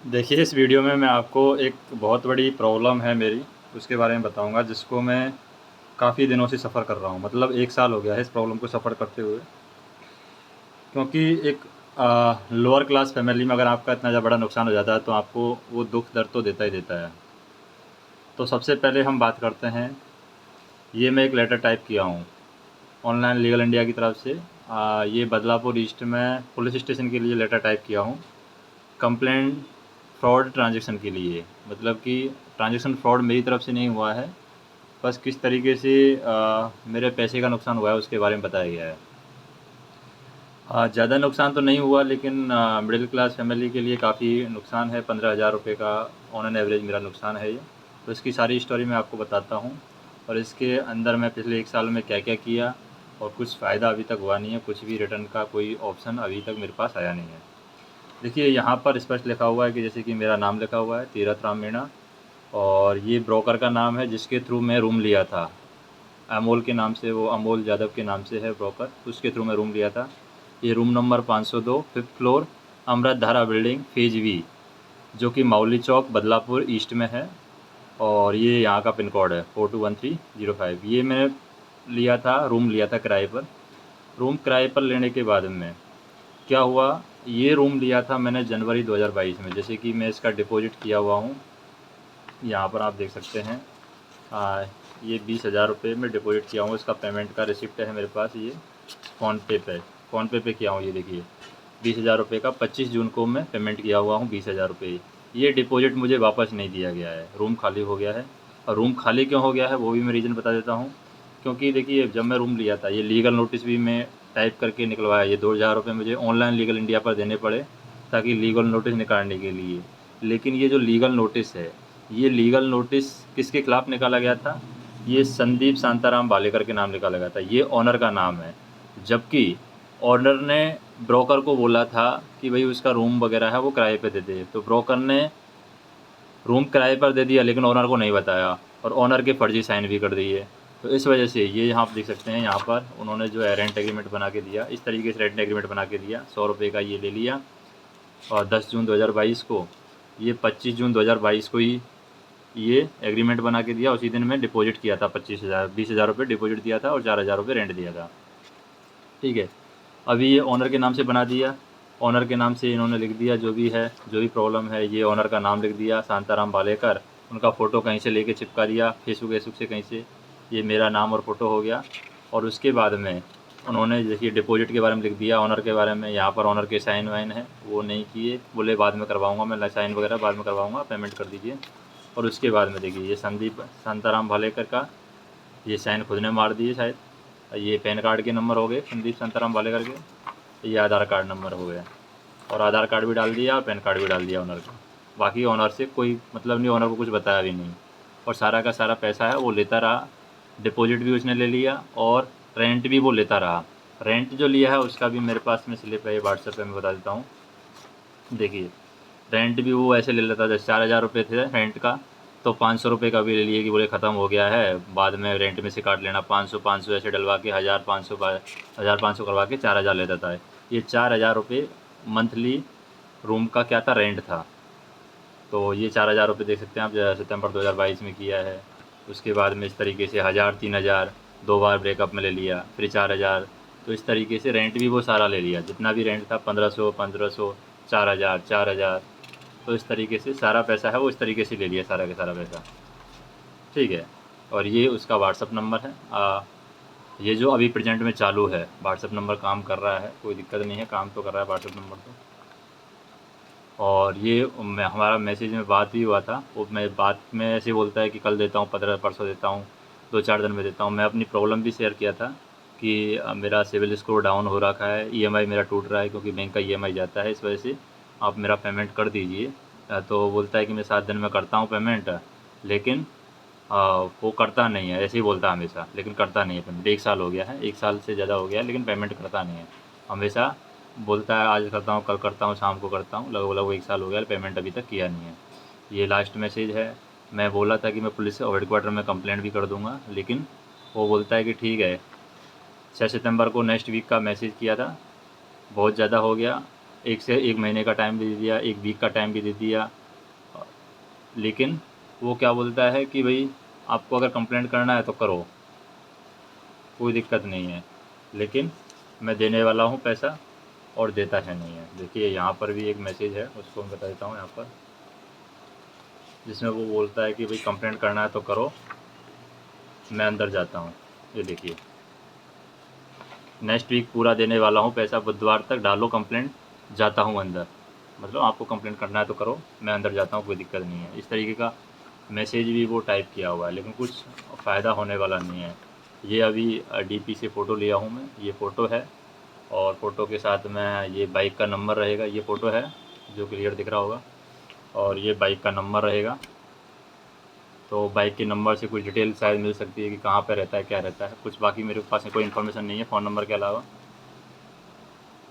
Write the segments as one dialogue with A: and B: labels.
A: देखिए, इस वीडियो में मैं आपको एक बहुत बड़ी प्रॉब्लम है मेरी, उसके बारे में बताऊँगा, जिसको मैं काफ़ी दिनों से सफ़र कर रहा हूँ। मतलब 1 साल हो गया है इस प्रॉब्लम को सफ़र करते हुए। क्योंकि एक लोअर क्लास फ़ैमिली में अगर आपका इतना बड़ा नुकसान हो जाता है, तो आपको वो दुःख दर्द तो देता ही देता है। तो सबसे पहले हम बात करते हैं, ये मैं एक लेटर टाइप किया हूँ, ऑनलाइन लीगल इंडिया की तरफ से। ये बदलापुर ईस्ट में पुलिस स्टेशन के लिए लेटर टाइप किया हूँ। कंप्लेंट फ्रॉड ट्रांज़ैक्शन के लिए, मतलब कि ट्रांज़ैक्शन फ्रॉड मेरी तरफ से नहीं हुआ है, बस किस तरीके से मेरे पैसे का नुकसान हुआ है उसके बारे में बताया गया है। ज़्यादा नुकसान तो नहीं हुआ, लेकिन मिडिल क्लास फैमिली के लिए काफ़ी नुकसान है। 15,000 रुपये का ऑन एन एवरेज मेरा नुकसान है ये। तो इसकी सारी स्टोरी मैं आपको बताता हूँ, और इसके अंदर मैं पिछले 1 साल में क्या क्या किया, और कुछ फ़ायदा अभी तक हुआ नहीं है, कुछ भी रिटर्न का कोई ऑप्शन अभी तक मेरे पास आया नहीं है। देखिए, यहाँ पर स्पष्ट लिखा हुआ है कि जैसे कि मेरा नाम लिखा हुआ है तीरथ राम मीणा, और ये ब्रोकर का नाम है जिसके थ्रू मैं रूम लिया था। अमोल के नाम से, वो अमोल यादव के नाम से है ब्रोकर, उसके थ्रू मैं रूम लिया था। ये रूम नंबर 502 5th फ्लोर, अमृत धारा बिल्डिंग, फेज वी, जो कि माउली चौक बदलापुर ईस्ट में है। और ये यहाँ का पिन कोड है 421305। ये मैंने लिया था, रूम लिया था किराए पर। रूम किराए पर लेने के बाद में क्या हुआ, ये रूम लिया था मैंने जनवरी 2022 में। जैसे कि मैं इसका डिपॉजिट किया हुआ हूँ, यहाँ पर आप देख सकते हैं। ये 20,000 रुपये में डिपॉजिट किया हूँ, इसका पेमेंट का रिसिप्ट है मेरे पास। ये फ़ोनपे पे किया हूँ। ये देखिए, 20,000 रुपये का 25 जून को मैं पेमेंट किया हुआ हूँ, 20,000 रुपये। ये डिपॉजिट मुझे वापस नहीं दिया गया है, रूम खाली हो गया है। और रूम खाली क्यों हो गया है वो भी मैं रीज़न बता देता हूँ। क्योंकि देखिए, जब मैं रूम लिया था, ये लीगल नोटिस भी मैं टाइप करके निकलवाया। ये 2,000 रुपये मुझे ऑनलाइन लीगल इंडिया पर देने पड़े, ताकि लीगल नोटिस निकालने के लिए। लेकिन ये जो लीगल नोटिस है, ये लीगल नोटिस किसके खिलाफ़ निकाला गया था? ये संदीप शांताराम भालेकर के नाम निकाला गया था। ये ओनर का नाम है। जबकि ओनर ने ब्रोकर को बोला था कि भाई उसका रूम वगैरह है वो किराए पे दे दे। तो ब्रोकर ने रूम किराए पर दे दिया, लेकिन ओनर को नहीं बताया, और ओनर के फर्जी साइन भी कर दिए। तो इस वजह से ये यहाँ आप देख सकते हैं, यहाँ पर उन्होंने जो है रेंट एग्रीमेंट बना के दिया। इस तरीके से रेंट एग्रीमेंट बना के दिया, 100 रुपये का ये ले लिया। और 10 जून 2022 को, ये 25 जून 2022 को ही ये एग्रीमेंट बना के दिया। उसी दिन मैं डिपॉजिट किया था 20,000 रुपये डिपॉजिट दिया था, और 4,000 रुपये रेंट दिया था। ठीक है, अभी ये ओनर के नाम से बना दिया। ओनर के नाम से इन्होंने लिख दिया, जो भी है, जो भी प्रॉब्लम है, ये ओनर का नाम लिख दिया, शांताराम भालेकर। उनका फ़ोटो कहीं से लेके चिपका दिया, फेसबुक से कहीं से। ये मेरा नाम और फ़ोटो हो गया। और उसके बाद में उन्होंने देखिए डिपॉजिट के बारे में लिख दिया, ओनर के बारे में। यहाँ पर ओनर के साइन वाइन हैं, वो नहीं किए, बोले बाद में करवाऊँगा मैं, साइन वगैरह बाद में करवाऊँगा, पेमेंट कर दीजिए। और उसके बाद में देखिए, ये संदीप शांताराम भालेकर का ये साइन खुद ने मार दिए शायद। ये पैन कार्ड के नंबर हो गए संदीप शांताराम भालेकर के। ये आधार कार्ड नंबर हो गया, और आधार कार्ड भी डाल दिया और पैन कार्ड भी डाल दिया ओनर का। बाकी ओनर से कोई मतलब नहीं, ओनर को कुछ बताया भी नहीं। और सारा का सारा पैसा है वो लेता रहा। डिपॉजिट भी उसने ले लिया, और रेंट भी वो लेता रहा। रेंट जो लिया है उसका भी मेरे पास में स्लिप है, ये व्हाट्सएप पे मैं बता देता हूँ। देखिए, रेंट भी वो ऐसे ले लेता था। 4,000 रुपये थे रेंट का, तो 500 रुपये का भी ले लिए कि बोले ख़त्म हो गया है, बाद में रेंट में से काट लेना। 500 ऐसे डलवा के 1,500 करवा के 4,000 लेता था। ये 4,000 रुपये मंथली रूम का क्या था, रेंट था। तो ये 4,000 रुपये देख सकते हैं आप, सितंबर 2022 में किया है। उसके बाद में इस तरीके से 1,000, 3,000, 2 बार ब्रेकअप में ले लिया, फिर 4,000। तो इस तरीके से रेंट भी वो सारा ले लिया, जितना भी रेंट था, 1,500, 1,500, 4,000, 4,000। तो इस तरीके से सारा पैसा है वो इस तरीके से ले लिया, सारा का सारा पैसा। ठीक है, और ये उसका व्हाट्सअप नंबर है। ये जो अभी प्रेजेंट में चालू है, व्हाट्सअप नंबर काम कर रहा है, कोई दिक्कत नहीं है, काम तो कर रहा है व्हाट्सअप नंबर तो। और ये हमारा मैसेज में बात भी हुआ था। वो मैं बात में ऐसे बोलता है कि कल देता हूँ, 15 परसों देता हूँ, 2-4 दिन में देता हूँ। मैं अपनी प्रॉब्लम भी शेयर किया था कि मेरा सिविल स्कोर डाउन हो रखा है, ईएमआई मेरा टूट रहा है, क्योंकि बैंक का ईएमआई जाता है, इस वजह से आप मेरा पेमेंट कर दीजिए। तो बोलता है कि मैं 7 दिन में करता हूँ पेमेंट, लेकिन वो करता नहीं है। ऐसे ही बोलता है हमेशा, लेकिन करता नहीं है पेमेंट। 1 साल हो गया है, 1 साल से ज़्यादा हो गया है, लेकिन पेमेंट करता नहीं है। हमेशा बोलता है आज करता हूँ, कल करता हूँ, शाम को करता हूँ। लगभग 1 साल हो गया, पेमेंट अभी तक किया नहीं है। ये लास्ट मैसेज है। मैं बोला था कि मैं पुलिस हेडक्वार्टर में कंप्लेंट भी कर दूँगा, लेकिन वो बोलता है कि ठीक है। 6 सितंबर को नेक्स्ट वीक का मैसेज किया था, बहुत ज़्यादा हो गया। 1 से 1 महीने का टाइम भी दे दिया, 1 वीक का टाइम भी दे दिया, लेकिन वो क्या बोलता है कि भाई आपको अगर कंप्लेंट करना है तो करो, कोई दिक्कत नहीं है, लेकिन मैं देने वाला हूँ पैसा और देता है नहीं है। देखिए यहाँ पर भी एक मैसेज है, उसको मैं बता देता हूँ यहाँ पर, जिसमें वो बोलता है कि भाई कंप्लेंट करना है तो करो, मैं अंदर जाता हूँ। ये देखिए, नेक्स्ट वीक पूरा देने वाला हूँ पैसा, बुधवार तक डालो कंप्लेंट, जाता हूँ अंदर। मतलब आपको कंप्लेंट करना है तो करो, मैं अंदर जाता हूँ, कोई दिक्कत नहीं है। इस तरीके का मैसेज भी वो टाइप किया हुआ है, लेकिन कुछ फ़ायदा होने वाला नहीं है। ये अभी डीपी से फ़ोटो लिया हूँ मैं, ये फ़ोटो है, और फ़ोटो के साथ में ये बाइक का नंबर रहेगा, ये फ़ोटो है जो क्लियर दिख रहा होगा, और ये बाइक का नंबर रहेगा। तो बाइक के नंबर से कुछ डिटेल शायद मिल सकती है कि कहाँ पे रहता है, क्या रहता है, कुछ बाकी मेरे पास कोई इन्फॉर्मेशन नहीं है फ़ोन नंबर के अलावा।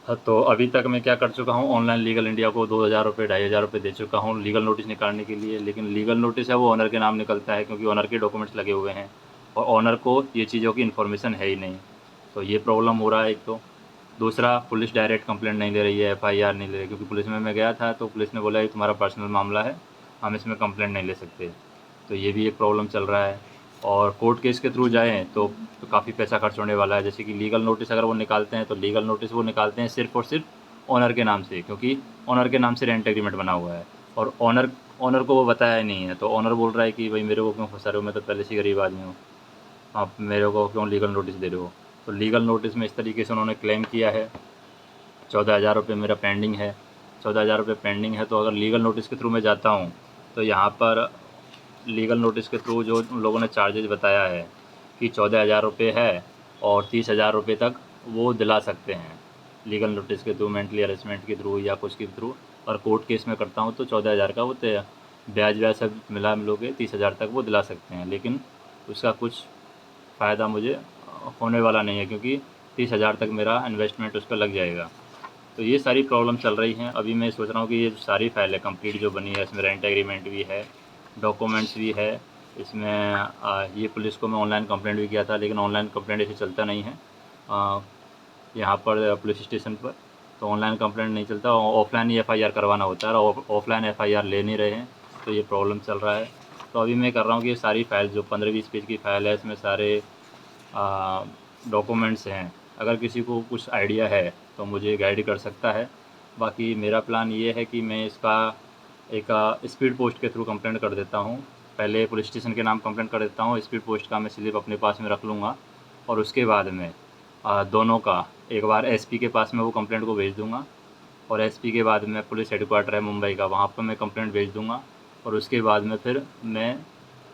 A: हाँ, तो अभी तक मैं क्या कर चुका हूँ, ऑनलाइन लीगल इंडिया को 2,000 रुपये 2,500 रुपये दे चुका हूँ लीगल नोटिस निकालने के लिए, लेकिन लीगल नोटिस है वो ऑनर के नाम निकलता है, क्योंकि ऑनर के डॉक्यूमेंट्स लगे हुए हैं और ऑनर को ये चीज़ों की इन्फॉर्मेशन है ही नहीं। तो ये प्रॉब्लम हो रहा है एक तो। दूसरा, पुलिस डायरेक्ट कंप्लेंट नहीं ले रही है, एफआईआर नहीं ले रही, क्योंकि पुलिस में मैं गया था तो पुलिस ने बोला ये तुम्हारा पर्सनल मामला है, हम इसमें कंप्लेंट नहीं ले सकते। तो ये भी एक प्रॉब्लम चल रहा है। और कोर्ट केस के थ्रू जाएँ तो काफ़ी पैसा खर्च होने वाला है। जैसे कि लीगल नोटिस अगर वो निकालते हैं तो लीगल नोटिस वो निकालते हैं सिर्फ़ और सिर्फ ऑनर के नाम से, क्योंकि ऑनर के नाम से रेंट एग्रीमेंट बना हुआ है, और ऑनर ऑनर को वो बताया ही नहीं है। तो ऑनर बोल रहा है कि भाई मेरे को क्यों फंसा रहे हो, मैं तो पहले से गरीब आदमी हूँ, आप मेरे को क्यों लीगल नोटिस दे रहे हो। तो लीगल नोटिस में इस तरीके से उन्होंने क्लेम किया है। 14,000 रुपये मेरा पेंडिंग है, 14,000 रुपये पेंडिंग है। तो अगर लीगल नोटिस के थ्रू मैं जाता हूँ तो यहाँ पर लीगल नोटिस के थ्रू जो उन लोगों ने चार्जेज बताया है कि 14,000 रुपये है, और 30,000 रुपये तक वो दिला सकते हैं लीगल नोटिस के थ्रू, मेंटली हरेसमेंट के थ्रू या कुछ के थ्रू। और कोर्ट केस में करता हूँ तो 14,000 का वो ब्याज व्याज सब मिला मिलोगे 30,000 तक वो दिला सकते हैं, लेकिन उसका कुछ फ़ायदा मुझे होने वाला नहीं है, क्योंकि 30,000 तक मेरा इन्वेस्टमेंट उस पर लग जाएगा। तो ये सारी प्रॉब्लम चल रही हैं। अभी मैं सोच रहा हूँ कि ये सारी फाइल है कंप्लीट जो बनी है, इसमें रेंट एग्रीमेंट भी है, डॉक्यूमेंट्स भी है, इसमें ये पुलिस को मैं ऑनलाइन कंप्लेंट भी किया था, लेकिन ऑनलाइन कंप्लेंट ऐसे चलता नहीं है यहाँ पर पुलिस स्टेशन पर। तो ऑनलाइन कंप्लेंट नहीं चलता, ऑफलाइन ही एफआईआर करवाना होता है, और ऑफलाइन एफआईआर ले नहीं रहे हैं, तो ये प्रॉब्लम चल रहा है। तो अभी मैं कर रहा हूँ कि ये सारी फाइल जो 15-20 पेज की फ़ाइल है, इसमें सारे डॉक्यूमेंट्स हैं। अगर किसी को कुछ आइडिया है तो मुझे गाइड कर सकता है। बाकी मेरा प्लान ये है कि मैं इसका एक स्पीड पोस्ट के थ्रू कंप्लेंट कर देता हूँ। पहले पुलिस स्टेशन के नाम कंप्लेंट कर देता हूँ, स्पीड पोस्ट का मैं स्लिप अपने पास में रख लूँगा, और उसके बाद में दोनों का एक बार एसपी के पास में वो कंप्लेंट को भेज दूँगा, और एसपी के बाद में पुलिस हेडक्वार्टर है मुंबई का, वहाँ पर मैं कंप्लेंट भेज दूँगा, और उसके बाद में फिर मैं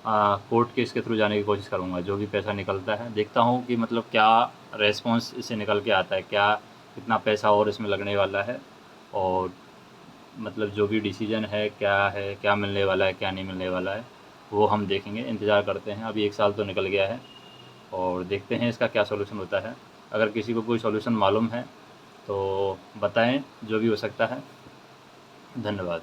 A: कोर्ट केस के थ्रू जाने की कोशिश करूँगा। जो भी पैसा निकलता है देखता हूँ कि मतलब क्या रेस्पॉन्स इससे निकल के आता है, क्या कितना पैसा और इसमें लगने वाला है, और मतलब जो भी डिसीजन है, क्या मिलने वाला है, क्या नहीं मिलने वाला है, वो हम देखेंगे, इंतज़ार करते हैं। अभी 1 साल तो निकल गया है, और देखते हैं इसका क्या सॉल्यूशन होता है। अगर किसी को कोई सॉल्यूशन मालूम है तो बताएं, जो भी हो सकता है। धन्यवाद।